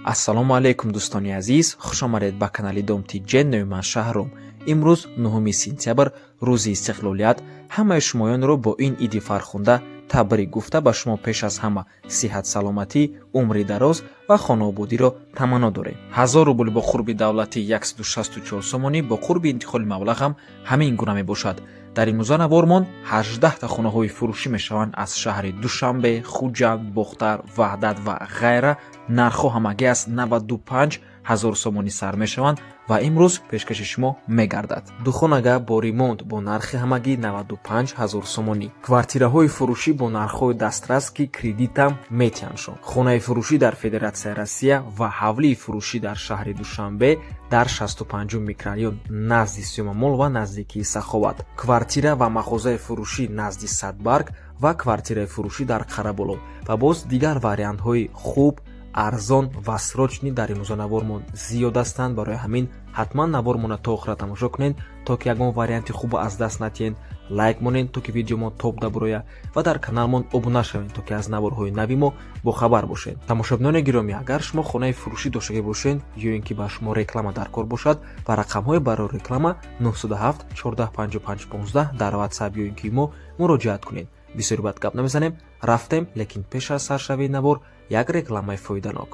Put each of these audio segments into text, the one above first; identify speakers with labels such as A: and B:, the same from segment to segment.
A: ассалому алайкум дӯстони азиз, хушомадед ба канали Домтиҷ. Номи ман Шаҳром. имрӯз 9 сентябр рӯзи истиқлолият ҳамаи шумоёнро бо ин иди фархунда табрик гуфта ба шумо пеш аз ҳама сиҳат саломатӣ, умри дароз ва хонобудиро таманно дорем. 1000 рубл бо қурби давлатӣ 164 сомонӣ бо қурби интиқоли маблағ ҳам ҳамин гуна мебошад. дар имрӯза навормон 18 хонаҳои фурӯшӣ мешаванд аз шаҳри Душанбе, Хуҷанд, Бохтар, Ваҳдат ва ғайра. нархҳо ҳамагӣ аз 95 000 сомонӣ сар мешаванд ва имрӯз пешкаши шумо мегардад. Духонага бо ремонт бо нархи ҳамагӣ 95 000 сомонӣ. Квартираҳои фурӯшӣ бо нархҳои дастрас ки кредитам метиҳаншон. Хонаи фурӯшӣ дар Федератсияи Россия ва ҳавлии фурӯшӣ дар шаҳри Душанбе дар 65 микрорайон назди Сиёмамол ва наздикии Саховат. Квартира ва мағозаи фурӯшӣ назди Садбарг ва квартираи фурӯшӣ дар Қараболо ва боз дигар вариантҳои хуб, арзон ва срочни дар имрӯза навормон зиёд ҳастанд. барои ҳамин ҳатман навормона то охира тамошо кунед, то ки ягон варианти хубро аз даст надиҳед. лайк монед, то ки видеомо топ дабуроя ва дар каналмон обуна шавед, то ки аз наворҳои нави мо бохабар бошед. тамошобинони гиромӣ, агар шумо хонаи фурӯшӣ доштагӣ бошед ё ин ки ба шумо реклама дар кор бошад, ба рақамҳои барои реклама 907 14 55 15 дар WhatsApp ё ин ки мо муроҷиат кунед. бисёри бад гап намезанем, рафтем, лекин пеш аз саршавии навор як рекламаи фоиданок.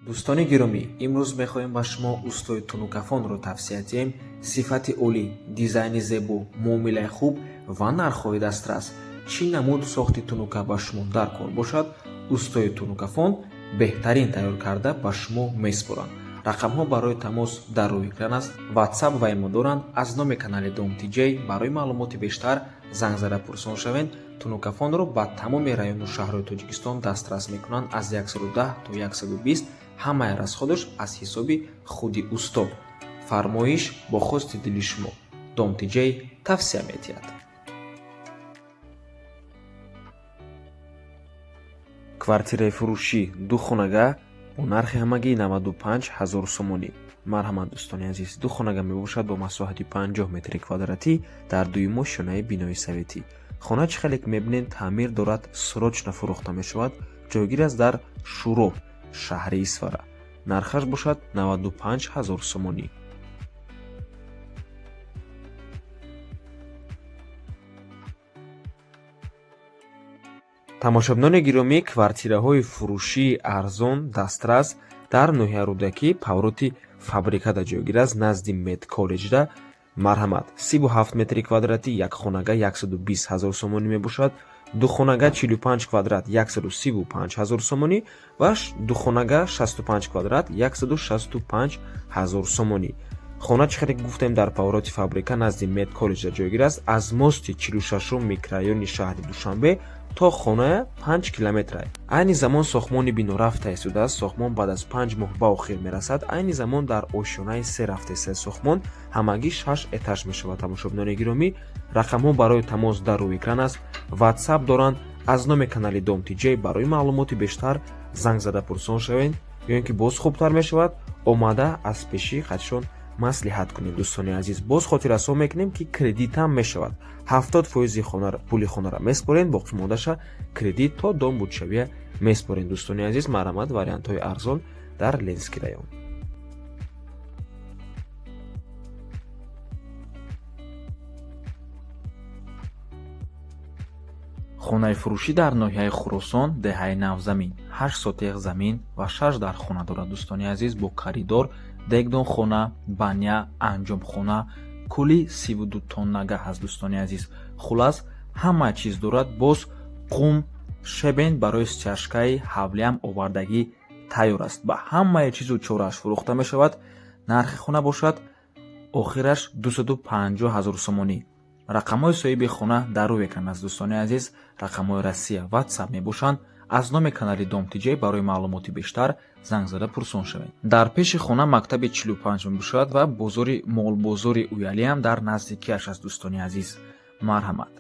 A: дӯстони гиромӣ, имрӯз мехоҳем ба шумо устои тунукафонро тавсия диҳем. сифати олӣ, дизайни зебо, муомилаи хуб ва нархҳои дастрас. чӣ намуд сохти тунука ба шумо дар кор бошад, устои тунукафон беҳтарин тайёр карда ба шумо меспоранд. рақамҳо барои тамос дар рӯи экран аст. WhatsApp ва имо доранд. аз номи канали Домтиҷ барои маълумоти бештар занг зада пурсон шавед. тунукафонро ба тамоми району шаҳрҳои Тоҷикистон дастрас мекунанд аз 110 то 120. ҳамаи расходаш аз ҳисоби худи устод. фармоиш бо хости дили шумо. Домтиҷ тавсия медиҳад. квартираи фурӯшӣ духонага бо нархи ҳамагӣ 95 000 сомонӣ. марҳамат дӯстони азиз, духонага мебошад бо масоҳати 50 метри квадратӣ дар дуюмо шонаи бинои советӣ. хона чӣ хеле мебинед таъмир дорад, срочна фурӯхта мешавад. ҷойгир аст дар Шуроб, шаҳри Исфара. нархаш бошад 95 000 сомонӣ. тамошобинони гиромӣ, квартираҳои фурӯшии арзон дастрас дар ноҳия Рӯдакӣ, павроти фабрикада ҷойгир аст, назди Мед коллеҷда. марҳамат, 37 метри квадратӣ як хонага 120 000 сомонӣ мебошад. духонага 45 квадрат 135 000 сомонӣ ва духонага 65 квадрат 165 000 сомонӣ. хона чӣ хеле гуфтем дар павроти фабрика назди Мед коллеҷда ҷойгир аст. аз мости 46 микрорайони шаҳри Душанбе то хоная 5 километр. айни замон сохтмони бино рафта истодааст. сохтмон баъд аз 5 моҳ ба охир мерасад. айни замон дар ошёнаи 3 рафтаи сохтмон ҳамагӣ 6 этаж мешавад. тамошобинони гиромӣ, рақамҳо барои тамос дар рӯи экран аст. WhatsApp доранд. аз номи канали Домтиҷ барои маълумоти бештар занг зада пурсон шавед ё ин ки боз хубтар мешавад. омада аз пеши хатшон маслиҳат кунем. дӯстони азиз, боз хотиррасон мекунем ки кредитам мешавад. 70% пули хонара меспорен, боқимондаша кредит то дом будшавия меспорен. дӯстони азиз, марҳамат, вариантҳои арзон дар Ленский район. хонаи фурӯшӣ дар ноҳияи Хӯросон, деҳаи Навзамин. 8 сотиқ замин ва 6 дар хона дорад. дӯстони азиз, бо коридор, дегдонхона, баня, анҷомхона, кулли 32 тоннага ҳаст. дӯстони азиз, хулас ҳама чиз дорад. боз қум, шебен барои стяжкаи ҳавлиам овардагӣ тайёр аст. ба ҳамаи чизу чорааш фурӯхта мешавад. нархи хона бошад охираш 250 000 сомонӣ. рақамҳои соҳиби хона дар рӯи экран аст. дӯстони азиз, рақамҳои Россия WhatsApp мебошанд. аз номи канали Домтиҷ барои маълумоти бештар занг зада пурсон шавед. дар пеши хона мактаби 45 мебошад ва бозори молбозори уялиам дар наздикиаш аст. дӯстони азиз, марҳамат.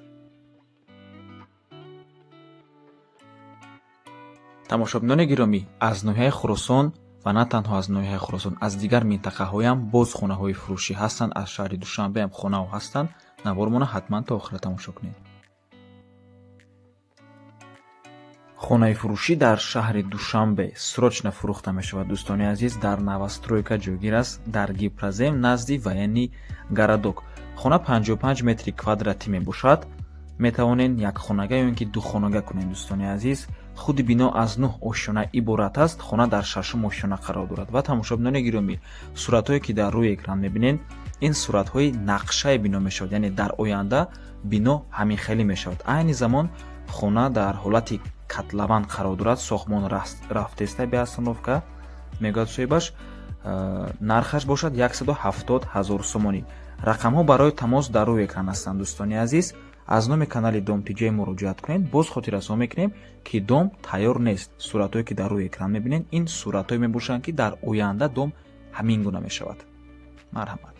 A: тамошобинони гиромӣ, аз ноҳияи Хӯросон ва на танҳо аз ноҳияи Хӯросон, аз дигар минтақаҳоям боз хонаҳои фурӯшӣ ҳастанд. аз шаҳри Душанбе ҳам хонаҳо ҳастанд. навормона ҳатман то охира тамошо кунед. хонаи фурӯшӣ дар шаҳри Душанбе срочно фурӯхта мешавад. Дӯстони азиз, дар Новостройка ҷойгир аст, дар Гипразем назди военный городок. хона 55 метри квадратӣ мебошад. метавонед якхонага ё ин ки духонага кунед. Дӯстони азиз, худи бино аз 9 ошёна иборат аст. хона дар 6 ошёна қарор дорад. ва тамошобинони гиромӣ, суратҳое ки дар рӯи экран мебинед, ин суратҳои нақшаи бино мешавад, яъне дар оянда бино ҳаминхелӣ мешавад. айни замон хона дар ҳолати катлаван қарор дорад. сохтмон рафтеста бе остановка мегӯяд соҳибаш. нархаш бошад 170 000 сомонӣ. рақамҳо барои тамос дар рӯи экран ҳастанд. дӯстони азиз, аз номи канали Дом Тиҷей муроҷиат кунед. боз хотиррасонӣ мекунем ки дом тайёр нест. суратҳое ки дар рӯи экран мебинед, ин суратҳое мебошанд ки дар оянда дом ҳамин гуна мешавад. марҳамат.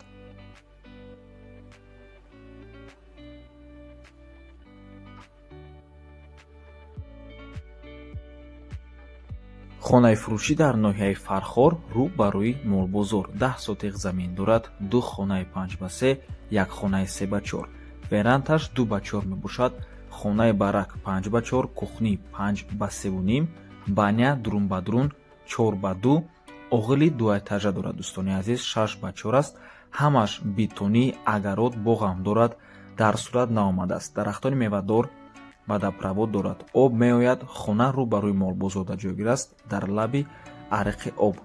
A: хонаи фурӯшӣ дар ноҳияи Фархор рӯ ба рӯи молбозор 10 сотиқ замин дорад. 2 хонаи 5/3, 1 хонаи 3/4. верандаш 2/4 мебошад. хонаи барак 5/4, кухни 5/3.5, баня друн-ба-друн 4/2, оғили 2 этажа дорад. дӯстони азиз, 6/4 аст. ҳамаш битонӣ, агарот, боғам дорад. дар сурат наомадааст. дарахтони мевадор водопровод дорад. об меояд. хона рӯ ба рӯи молбозода ҷойгир аст. дар лаби ариқи об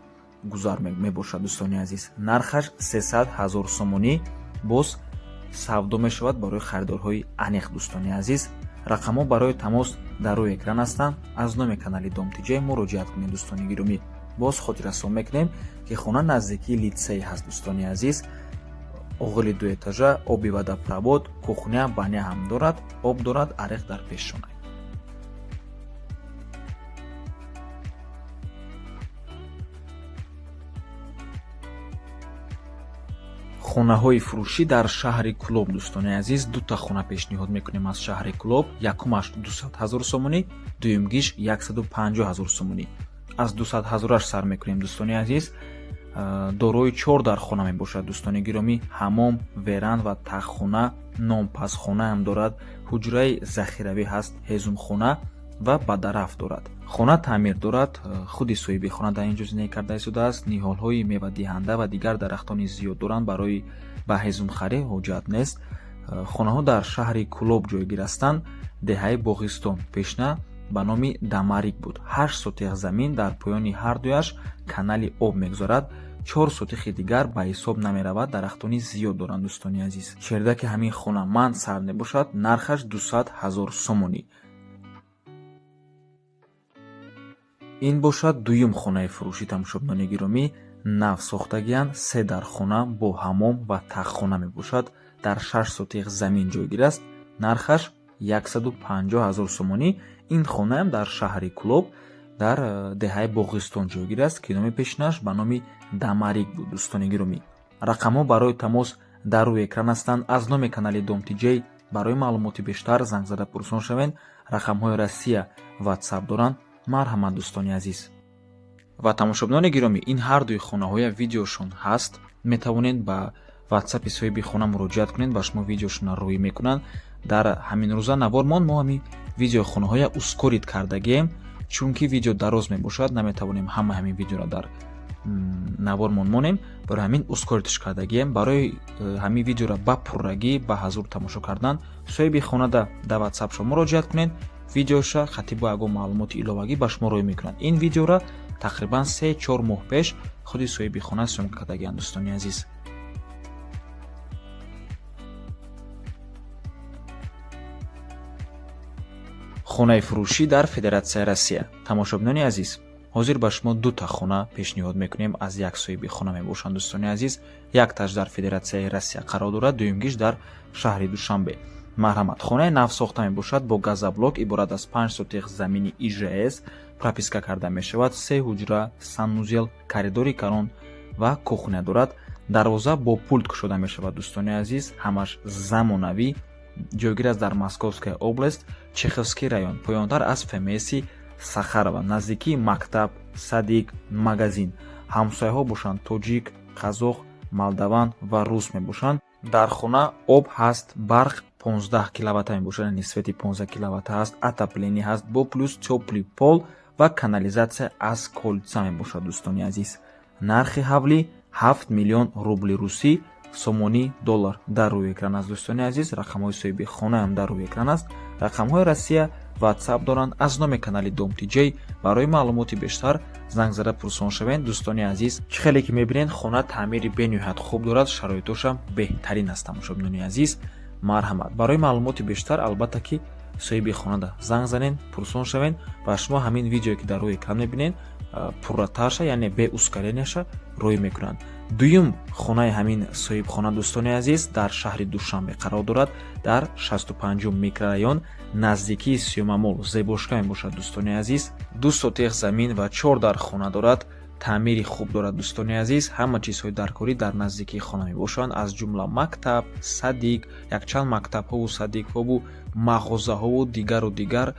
A: гузар мебошад. дӯстони азиз, нархаш 300 000 сомонӣ. боз савдо мешавад барои харидорҳои аниқ. дӯстони азиз, рақамҳо барои тамос дар рӯи экран ҳастанд. аз номи канали Дом Тиҷей муроҷиат кунед. дӯстони гиромӣ, боз хотиррасон мекунем ки хона наздикии литсей ҳаст. дӯстони азиз, оғили 2 этажа, оби водопровод, кухня, баня ҳам дорад. об дорад, ариқ дар пешона. хонаҳои фурӯшӣ дар шаҳри Кӯлоб. дӯстони азиз, 2 хона пешниҳод мекунем аз шаҳри Кӯлоб. якумаш 200 000 сомонӣ, дуюмгиш 150 000 сомонӣ. аз 200 000-аш сар мекунем. дӯстони азиз, дорои 4 дар хона мебошад. дӯстони гиромӣ, ҳамом, веранд ва таххона, номпазхона ҳам дорад. ҳуҷраи захиравӣ ҳаст, ҳезумхона ва бадарафт дорад. хона таъмир дорад. худи соҳиби хона дар ин ҷо зиндагӣ карда истодааст. ниҳолҳои мевадиҳанда ва дигар дарахтони зиёд доранд. барои ба ҳезумхарӣ ҳоҷат нест. хонаҳо дар шаҳри Кӯлоб ҷойгир ҳастанд. деҳаи Боғистон пешна ба номи Дамарик буд. 8 сотиқ замин дар поёни ҳардуяш канали об мегузарад. 4 сотиқи дигар ба ҳисоб намеравад. дарахтони зиёд доранд. дӯстони азиз, чердаки ҳамин хона мансард мебошад. нархаш 200 000 сомонӣ. ин бошад дуюм хонаи фурӯшӣ. тамошобинони гиромӣ, нав сохтагиянд. 3 дар хона бо ҳамом ва таххона мебошад. дар 6 сотиқ замин ҷойгир аст. нархаш 150 000 сомонӣ. ин хонаам дар шаҳри Кӯлоб дар деҳаи Боғистон ҷойгир аст ки номи пешнаш ба номи Дамарик буд. дӯстони гиромӣ, рақамҳо барои тамос дар рӯи экран ҳастанд. аз номи канали Дом Тиҷей барои маълумоти бештар занг зада пурсон шавед. рақамҳои Россия WhatsApp доранд. марҳамат дӯстони азиз. ва тамошобинони гиромӣ, ин ҳардуи хонаҳоя видеошон ҳаст. метавонед ба WhatsApp-и соҳиби хона муроҷиат кунед. ба шумо видеошонро рӯй мекунанд. дар ҳамин рӯза навормон мо ҳамин видеои хонаҳоя ускорид кардагем, чунки видео дароз мебошад. наметавонем ҳамин видеоро дар навормон монем. барои ҳамин ускоридш кардагем. барои ҳамин видеоро ба пуррагӣ ба ҳазур тамошо кардан соҳиби хонада дар WhatsApp-шо муроҷиат кунед. видеоша хатибу ягон маълумоти иловагӣ ба шумо рӯй мекунад. ин видеоро тақрибан 3-4 моҳ пеш худи соҳиби хона сёмка кардагиянд. дӯстони азиз, хонаи фурӯшӣ дар Федератсияи Россия. тамошобинони азиз, ҳозир ба шумо 2 хона пешниҳод мекунем. аз як соҳиби хона мебошанд. дӯстони азиз, якташ дар Федератсияи Россия қарор дорад, дуюмгиш дар шаҳри Душанбе. марҳамат, хонаи нав сохта мебошад. бо газоблок, иборат аз 5 сотиқ замини ИЖС прописка карда мешавад. 3 ҳуҷра, санузел, коридори калон ва кухня дорад. дарвоза бо пулт кушода мешавад. дӯстони азиз, ҳамаш замонавӣ, ҷойгир аст дар Московская област, Чеховский район, поёнтар аз ФМС-и Сахарова, наздикии мактаб, садик, магазин. ҳамсояҳо бошанд тоҷик, қазоқ, молдаван ва рус мебошанд. дар хона об ҳаст, барқ 15 киловатта мебошад, яъне свети 15 киловатта ҳаст, отопление ҳаст бо плюс тёплый пол ва канализатсия аз кольца мебошад. Дӯстони азиз, нархи ҳавлӣ 7 миллион рубли русӣ, сомонӣ доллар дар рӯи экран аст. Дӯстони азиз, рақамҳои соҳиби хонаам дар рӯи экран аст. Рақамҳои Россия WhatsApp доранд. Аз номи канали Dom TJ барои маълумоти бештар занг зада пурсон шавед. Дӯстони азиз, чӣ хеле ки мебинед, хона таъмири бениҳоят хуб дорад, шароитошам беҳтарин аст. Тамошобинони азиз, марҳамат. Барои маълумоти бештар албатта ки соҳиби хонада занг занед, пурсон шавед ва шумо ҳамин видеое ки дар рӯи экран мебинед пурратарша, яъне бе ускоренияша рӯй мекунанд. дуюм хонаи ҳамин соҳибхона, дӯстони азиз, дар шаҳри Душанбе қарор дорад, дар 65 микрорайон наздикии Сиёмамол зебошка мебошад. Дӯстони азиз, 2 сотиқ замин ва 4 дар хона дорад, таъмири хуб дорад. Дӯстони азиз, ҳама чизҳои даркорӣ дар наздикии хона мебошанд, аз ҷумла мактаб, садик, якчанд мактабҳову садикҳову мағозаҳову дигар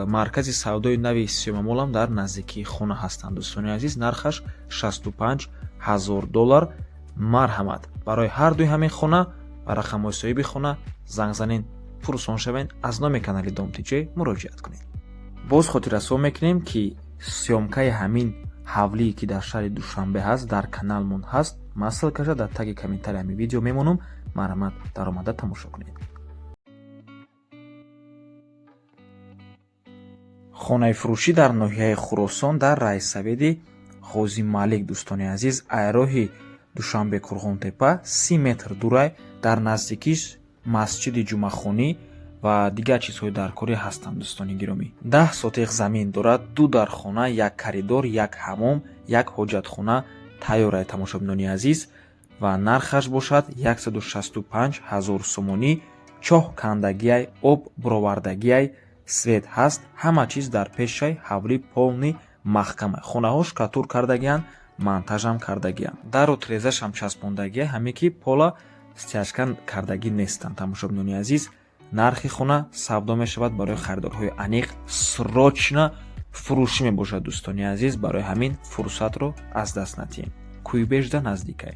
A: маркази савдои нави Сиёмамолам дар наздикии хона ҳастанд. Дӯстони азиз, нархаш 65 000 доллар. Марҳамат. Барои ҳар дуи ҳамин хона ва рақамҳои соҳиби хона занг занед, пурсон шавед, аз номи канали Dom TJ муроҷиат кунед. боз хотиррасон мекунем ки сёмкаи ҳамин ҳавлие ки дар шаҳри Душанбе ҳаст дар каналмон ҳаст. Ман ссилкаша дар таги комментари ҳамин видео мемонам. Марҳамат, даромада тамошо кунед. хонаи фурӯшӣ дар ноҳияи Хӯросон дар Раисаведи Ғозӣ Малик. Дӯстони азиз, айроҳи Душанбе Қурғонтепа 30 метр дурай, дар наздикиш масҷиди ҷумъахонӣ ва дигар чизҳои даркорӣ ҳастанд. Дӯстони гиромӣ, 10 сотиқ замин дорад, 2 дархона, 1 коридор, 1 ҳаммом, 1 ҳоҷатхона тайёрад. Тамошобинони азиз, ва нархаш бошад 165 000 сомонӣ. чоҳ кандагиай, об буровардагиай, свет ҳаст, ҳама чиз дар пешай, ҳавлӣ полни маҳкама. хонаҳо шкатур кардагиянд, монтажам кардагиянд, дару трезашам часпондагия, ҳаме ки пола стяжка кардагӣ нестанд. Тамошобинони азиз, нархи хона савдо мешавад барои харидорҳои аниқ, срочна фурӯшӣ мебошад. Дӯстони азиз, барои ҳамин фурсатро аз даст надиҳем. Кӯйбежда наздикай.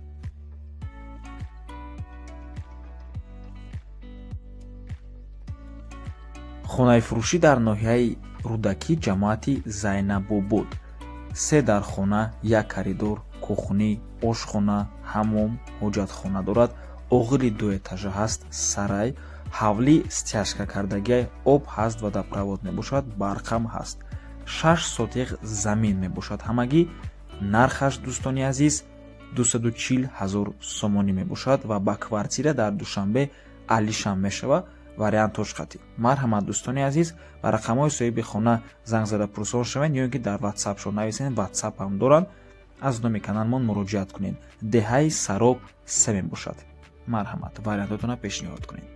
A: хонаи фурӯшӣ дар ноҳияи Рудакӣ, ҷамоати Зайнабобод. 3 дархона, 1 коридор, кухнӣ, ошхона, ҳаммом, ҳоҷатхона дорад. оғили 2 этажа ҳаст, сарай, ҳавлӣ стяжка кардагиай, об ҳаст, водопровод мебошад, барқам ҳаст. 6 сотиқ замин мебошад ҳамагӣ. нархаш, дӯстони азиз, 240 000 сомонӣ мебошад ва ба квартира дар Душанбе алишам мешавад. вариантош қатӣ. Марҳамат, дӯстони азиз, ба рақамҳои соҳиби хона занг зада пурсон шавед, ё ин ки дар WhatsApp шо нависед. WhatsApp ҳам доранд. аз номи каналмон муроҷиат кунед. деҳаи Сароб 3 мебошад. марҳамат, вариантотона пешниҳод кунед.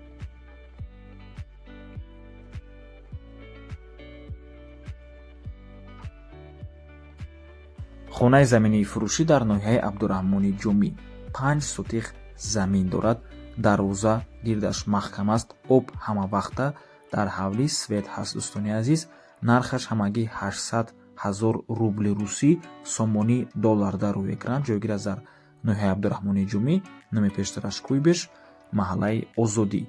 A: хонаи заминии фурӯшӣ дар ноҳияи Абдураҳмони Ҷомӣ. 5 сотиқ замин дорад, дарвоза гирдаш маҳкам аст, об ҳамавақта дар ҳавлӣ, свет ҳаст. Дӯстони азиз, нархаш ҳамагӣ 800 000 рубли русӣ, сомонӣ доллар дар рӯи экран. ҷойгир аст дар ноҳияи Абдураҳмони Ҷомӣ, номи пештараш Кӯйбеш, маҳаллаи Озодӣ.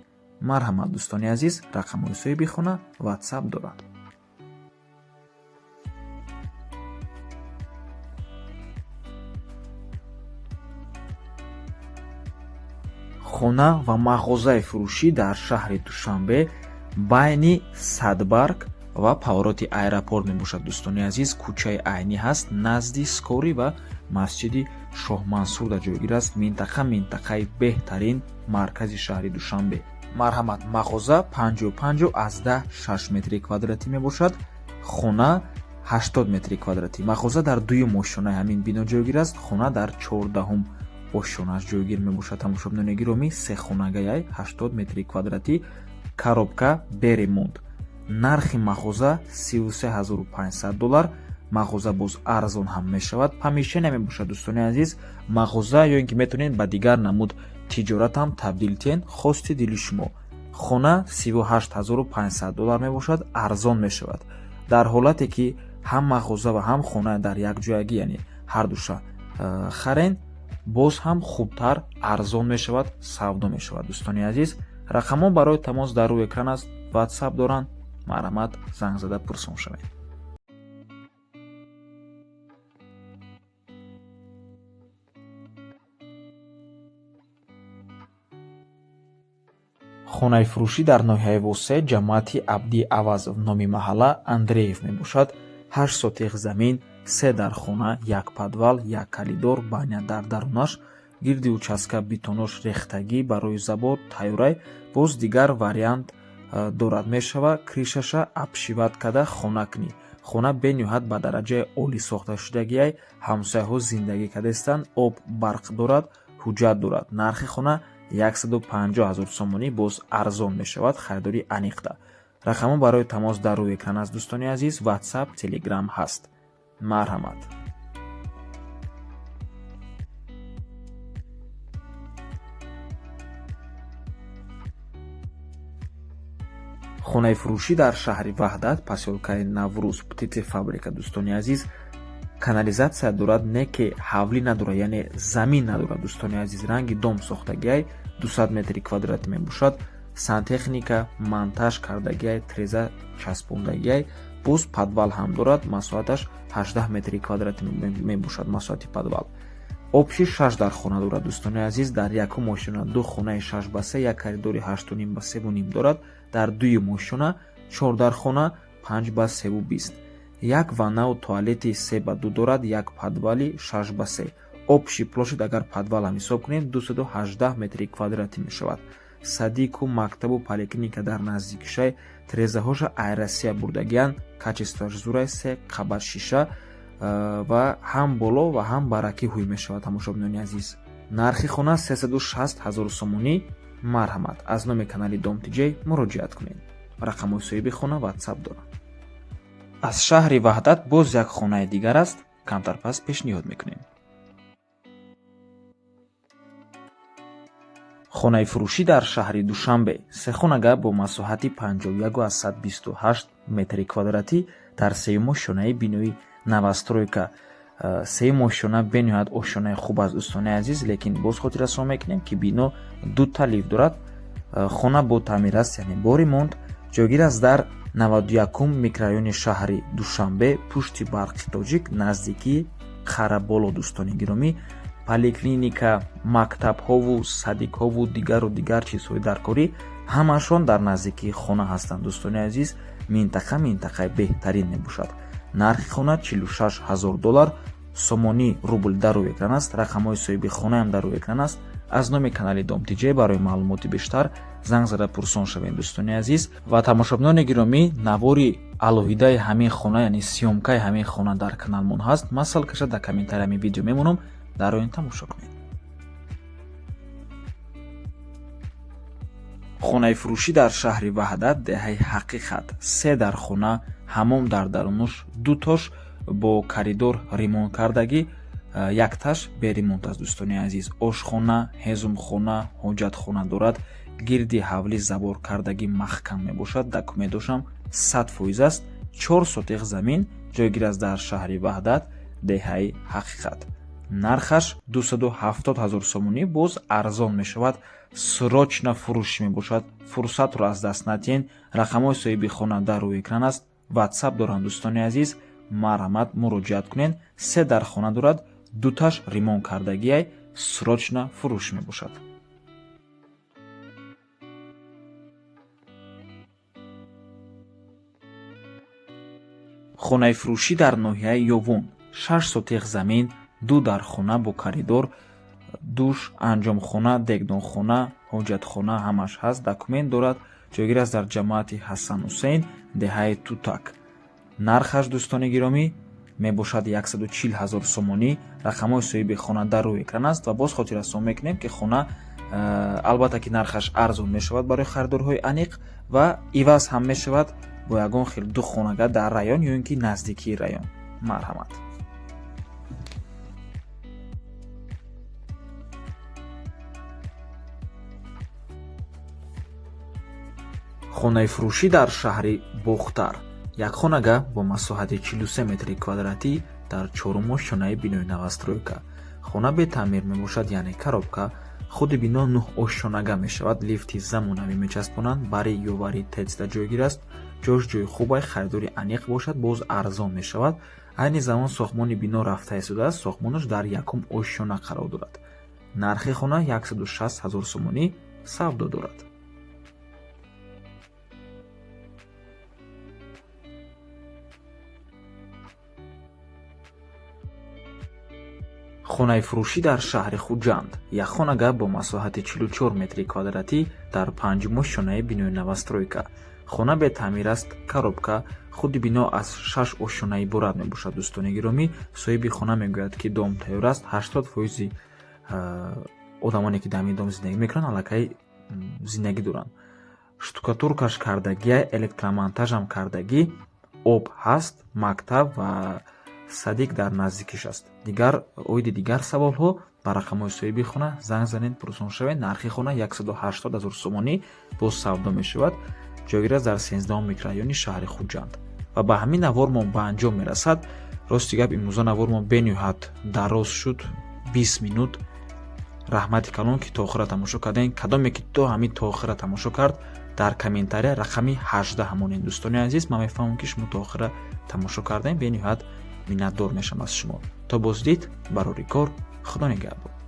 A: марҳамат, дӯстони азиз, рақамҳои соҳиби хона WhatsApp доранд. хона ва мағозаи фурӯшӣ дар шаҳри Душанбе байни Садбарг ва повороти аэропорт мебошад. дӯстони азиз, кӯчаи айнӣ ҳаст, назди Скорӣ ва масҷиди Шоҳмансурда ҷойгир аст. минтақаи беҳтарин маркази шаҳри Душанбе. марҳамат, мағоза 55 аз 6 метри квадратӣ мебошад. хона 80 метри квадратӣ. мағоза дар дуюм ошёнаи ҳамин бино ҷойгир аст. хона дар 14 ошёнаш ҷойгир мебошад. тамошобинони гиромӣ, 3 хонагаяй 80 метри квадратӣ, коробка бе ремонт. нархи мағоза 33 500 доллар. мағоза боз арзон ҳам мешавад. помешчания мебошад. дӯстони азиз, мағоза ё ин ки метавонед ба дигар намуд тиҷорат ҳам табдил тиҳед, хости дили шумо. хона 38 500 доллар мебошад, арзон мешавад. дар ҳолате ки ҳам мағоза ва ҳам хона дар якҷоягӣ, яъне ҳардуша харен, боз ҳам хубтар арзон мешавад, савдо мешавад. дӯстони азиз, рақамҳо барои тамос дар рӯи экран аст. ватсап доранд, марҳамат, занг зада пурсон шавед. хонаи фурӯшӣ дар ноҳияи восеъ ҷамоати Абди Авазов номи маҳалла Андреев мебошад. 8 сотиқ замин, 3 дар хона, 1 подвал, 1 коридор, баня дар дарунаш, гирди участка бетонош рехтагӣ барои забор тайёрай. боз дигар вариант дорад мешава кришаша абшиват када хонакнӣ. хона бениҳоят ба дараҷаи олӣ сохта шудагиай, ҳамсояҳо зиндагӣ кардастанд, об барқ дорад, ҳуҷҷат дорад. нархи хона 150 000 сомонӣ боз арзон мешавад. харидори аниқда. рақамҳо барои тамос дар рӯи экран аст. дӯстони азиз, ватсап, телеграм ҳаст. марҳамат. хонаи фурӯшӣ дар шаҳри ваҳдат, посёлкаи Наврӯз, птицефабрика. дӯстони азиз, канализатсия дорад, не ки ҳавлӣ надорад, яъне замин надорад. дӯстони азиз, ранги дом сохтагиай 200 метри квадратӣ мебошад. сантехника монтаж кардагиай, треза часпондагиай. боз подвал ҳам дорад, масоҳаташ 18 метри квадратӣ мебошад. масоҳати подвал. обши 6 дар хона дорад. дӯстони азиз, дар якум мошина 2 хонаи 6 ба 3, 1 коридори 8.5 ба 3.5 дорад. дар дуюм мошина 4 дар хона 5 ба 3.20. 1 ваннау туалети 3 ба 2 дорад. 1 подвали 6 ба 3. обши плошад агар подвалам ҳисоб кунем 218 метри квадратӣ мешавад. садику мактабу поликлиника дар наздикишай, трезаҳоша айрасия бурдагиян, качествоаш зурай 3 қабат шиша ва ҳам боло ва ҳам баракӣ ҳуй мешавад. тамошобинони азиз, нархи хона 360 000 сомонӣ. марҳамат. аз номи канали Домтиҷей муроҷиат кунед. рақамҳои соҳиби хона ватсап доранд. аз шаҳри ваҳдат боз як хонаи дигар аст. камтар пас пешниҳод мекунем. хонаи фурӯшӣ дар шаҳри Душанбе, се хонага бо масоҳати 51,128 метри квадратӣ дар сеюм ошонаи бинои новостройка. сеюм ошона бениҳоят ошонаи хуб аст. дӯстони азиз, лекин боз хотир расон мекунем ки бино 2 лифт дорад. хона бо таъмир аст, яъне бо ремонт. ҷойгир аст дар 91 микрорайони шаҳри Душанбе, пушти барқи тоҷик, наздикии қараболо. дӯстони гиромӣ, поликлиника, мактабҳову садикҳову дигару дигар чизҳои даркорӣ ҳамаашон дар наздикии хона ҳастанд. дӯстони азиз, минтақаи беҳтарин мебошад. нархи хона $46,000 сомонӣ рубл дар рӯи экран аст. рақамҳои соҳиби хонаам дар рӯи экран аст. аз номи канали Домтиҷей барои маълумоти бештар занг зада пурсон шавед. дӯстони азиз ва тамошобинони гиромӣ, навори алоҳидаи ҳамин хона, яъне сиёмкаи ҳамин хона дар каналмон ҳаст. ман салкаша дар комментарияи ҳамин видео мемонам. дар оин тамошо кунед. хонаи фурӯшӣ дар шаҳри ваҳдат, деҳаи ҳақиқат. 3 дар хона, ҳамом дар дарунаш, 2 тош бо коридор ремонт кардагӣ, 1 таш беремонт аст. дӯстони азиз, ошхона, ҳезумхона, ҳоҷатхона дорад. гирди ҳавлӣ забор кардагӣ маҳкам мебошад. документошам 100% аст. 4 сотиқ замин ҷойгир аст дар шаҳри ваҳдат, деҳаи ҳақиқат. нархаш 270 000 сомонӣ боз арзон мешавад. срочна фурӯш мебошад. фурсатро аз даст надиҳед. рақамҳои соҳиби хона дар рӯи экран аст. ватсап доранд. дӯстони азиз, марҳамат, муроҷиат кунед. 3 дар хона дорад. 2 таш ремонт кардагиай, срочна фурӯш мебошад. хонаи фурӯшӣ дар ноҳияи Ёвон, 6 сотиқ замин, 2 дар хона бо коридор, душ, анҷомхона, дегдонхона, ҳоҷатхона ҳамаш ҳаст. документ дорад. ҷойгир аст дар ҷамоати Ҳасан Ҳусейн, деҳаи Тутак. нархаш, дӯстони гиромӣ, мебошад 140 000 сомонӣ. рақамҳои соҳиби хона дар рӯи экран аст ва боз хотир расон мекунем ки хона албатта ки нархаш арзон мешавад барои харидорҳои аниқ ва иваз ҳам мешавад бо ягон хел 2 хонага дар район ё ин ки наздикии район. марҳамат. хонаи фурӯшӣ дар шаҳри Бохтар, як хонага бо масоҳати 43 метри квадратӣ дар 4-ум ошонаи бинои новостройка. хона бетаъмир мебошад, яъне коробка, худи бино 9 ошшонага мешавад, лифти замонавӣ мечаспонанд, бари ёвари тезда ҷойгир аст, ҷош ҷойи хубай, харидори аниқ бошад, боз арзон мешавад. айни замон сохтмони бино рафта истодааст, сохтмонаш дар якум ошшона қарор дорад. нархи хона 160 000 сомонӣ савдо дорад. хонаи фурӯшӣ дар шаҳри Хуҷанд. Як хонага бо масоҳати 44 метри квадратӣ дар 5 ошшонаи бинои новостройка. хона бетаъмир аст, коробка, худи бино аз 6 ошшона иборат мебошад. дӯстони гиромӣ, соҳиби хона мегӯяд, ки дом тайёр аст. 80% одамоне ки дар ин дом зиндагӣ мекунанд, аллакай зиндагӣ доранд. штукатуркаш кардагӣ, электромонтажам кардагӣ, об ҳаст, мактаб ва садик дар наздикиш аст. оиди дигар саволҳо ба рақамҳои соҳиби хона занг занед, пурсон шавед. нархи хона 180 000 сомонӣ боз савдо мешавад. ҷойгир аст дар 13 микрорайони шаҳри Хуҷанд. ва ба ҳамин навор мо ба анҷом мерасад. рости гап, имрӯза навор мо бениҳоят дароз шуд, 20 минут. раҳмати калон ки то охира тамошо кардем. кадоме ки то ҳамин то охира тамошо кард, дар комментария рақами 18 ҳамонед. дӯстони азиз, ман мефаҳмам ки шумо то охира тамошо кардем. бениҳоят миннатдор мешавам аз шумо. то боздид, барори кор, худо нигаҳбон.